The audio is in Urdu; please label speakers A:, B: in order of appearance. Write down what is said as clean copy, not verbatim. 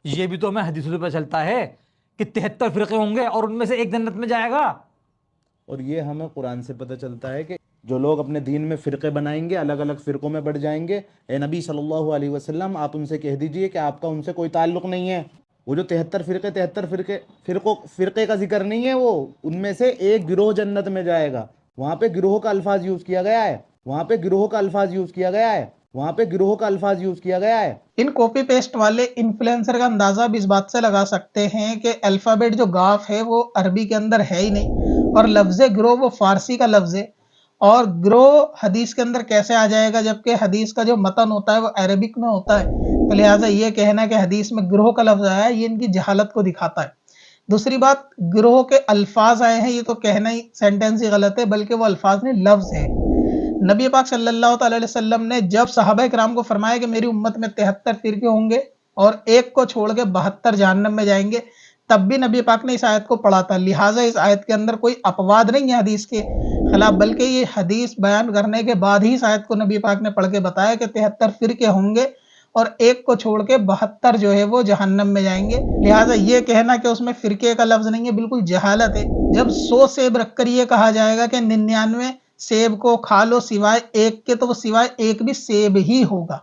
A: یہ بھی تو ہمیں حدیثوں سے پتہ چلتا ہے کہ 73 فرقے ہوں گے اور ان میں سے ایک جنت میں جائے گا.
B: اور یہ ہمیں قرآن سے پتہ چلتا ہے کہ جو لوگ اپنے دین میں فرقے بنائیں گے، الگ الگ فرقوں میں بڑھ جائیں گے، اے نبی صلی اللہ علیہ وسلم آپ ان سے کہہ دیجئے کہ آپ کا ان سے کوئی تعلق نہیں ہے. وہ جو 73 فرقے کا ذکر نہیں ہے، وہ ان میں سے ایک گروہ جنت میں جائے گا. وہاں پہ گروہ کا الفاظ یوز کیا گیا ہے، وہاں پہ گروہ کا الفاظ یوز کیا گیا ہے، وہاں پہ گروہ کا الفاظ یوز کیا گیا ہے.
C: ان کاپی پیسٹ والے انفلوئنسر کا اندازہ بھی اس بات سے لگا سکتے ہیں کہ الفابیٹ جو گاف ہے وہ عربی کے اندر ہے ہی نہیں، اور لفظ گروہ وہ فارسی کا لفظ ہے، اور گروہ حدیث کے اندر کیسے آ جائے گا جبکہ حدیث کا جو متن ہوتا ہے وہ عربک میں ہوتا ہے. تو لہٰذا یہ کہنا کہ حدیث میں گروہ کا لفظ آیا ہے یہ ان کی جہالت کو دکھاتا ہے. دوسری بات، گروہ کے الفاظ آئے ہیں، یہ تو کہنا ہی سینٹنس ہی غلط ہے، بلکہ وہ الفاظ نہیں لفظ ہے. نبی پاک صلی اللہ تعالی علیہ وسلم نے جب صحابہ کرام کو فرمایا کہ میری امت میں 73 فرقے ہوں گے اور ایک کو چھوڑ کے 72 جہنم میں جائیں گے، تب بھی نبی پاک نے اس آیت کو پڑھا تھا. لہٰذا اس آیت کے اندر کوئی اپواد نہیں ہے حدیث کے خلاف، بلکہ یہ حدیث بیان کرنے کے بعد ہی اس آیت کو نبی پاک نے پڑھ کے بتایا کہ 73 فرقے ہوں گے اور ایک کو چھوڑ کے 72 جو ہے وہ جہنم میں جائیں گے. لہٰذا یہ کہنا کہ اس میں فرقے کا لفظ نہیں ہے بالکل جہالت ہے. جب 100 سیب رکھ کر یہ کہا جائے گا کہ 99 سیب کو کھا لو سوائے ایک کے، تو وہ سوائے ایک بھی سیب ہی ہوگا.